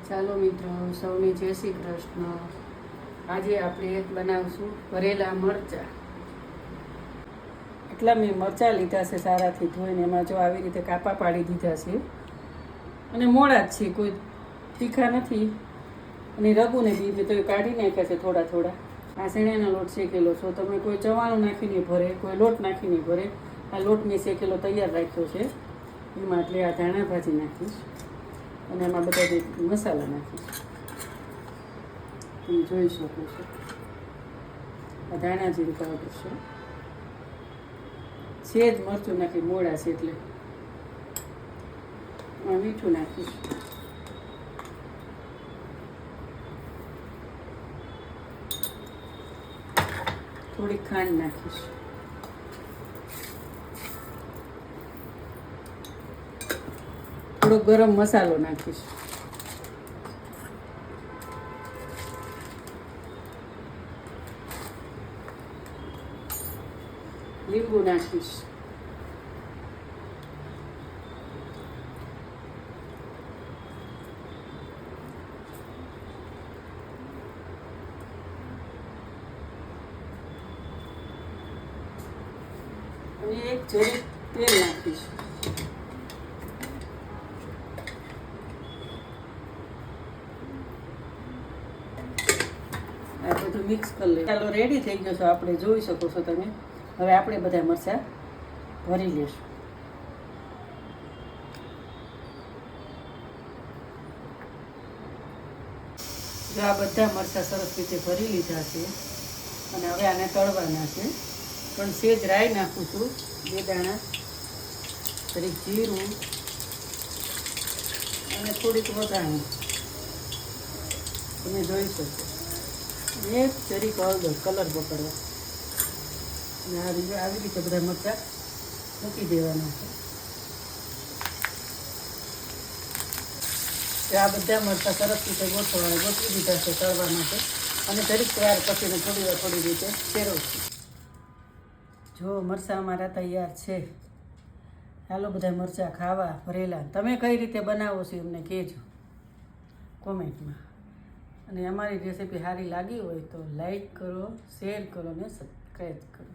ચાલો મિત્રો, સૌને જય શ્રી કૃષ્ણ. આજે આપણે બનાવશું ભરેલા મરચાં. એટલા મેં મરચાં લીધા છે સારાથી ધોઈને, એમાં જો આવી રીતે કાપા પાડી દીધા છે અને મોડા જ છે, કોઈ તીખા નથી. અને રઘુને બી મેં તો કાઢી નાખ્યા છે થોડા થોડા. આ શેણાનો લોટ શેકેલો છો, તમે કોઈ ચવાણું નાખીને ભરે, કોઈ લોટ નાખીને ભરે. આ લોટ મેં શેકેલો તૈયાર રાખ્યો છે. એમાં એટલે આ ધાણા ભાજી નાખીશ અને એમાં બધા જે મસાલા નાખીશ. તમે જોઈ શકો છો, આ ધાણા જીરું પાવડર છે, સેજ મરચું નાખી મોડા છે એટલે. મીઠું નાખીશ, થોડીક ખાંડ નાખીશ, થોડો ગરમ મસાલો નાખીશ, લીંબુ નાખીશ, અને એક જરીક તેલ નાખીશ. આ બધું મિક્સ કરી લઈએ. ચાલો, રેડી થઈ ગયો છો, આપણે જોઈ શકો છો તમે. હવે આપણે બધા મરચાં ભરી લઈશું. જો આ બધા મરચાં સરસ રીતે ભરી લીધા છે અને હવે આને તળવાના છે. પણ સેજ રાઈ નાખું છું, 2 દાણા, જરીક જીરું અને થોડીક વઘાણી. તમે જોઈ શકો. એક જરીક હળદર કલર પકડવા. અને આવી રીતે બધા મરચાં મૂકી દેવાના છે. આ બધા મરચાં સરસ રીતે ગોઠવી દીધા છે તળવા માટે. અને જરીક વાર પછીને થોડી રીતે ફેરવશું. જો મરચાં અમારા તૈયાર છે. ચાલો બધા મરચાં ખાવા ભરેલા. તમે કઈ રીતે બનાવો છો એમને કહેજો કોમેન્ટમાં. અને અમારી રેસીપી સારી લાગી હોય તો લાઈક કરો, શેર કરો ને સબસ્ક્રાઈબ કરો.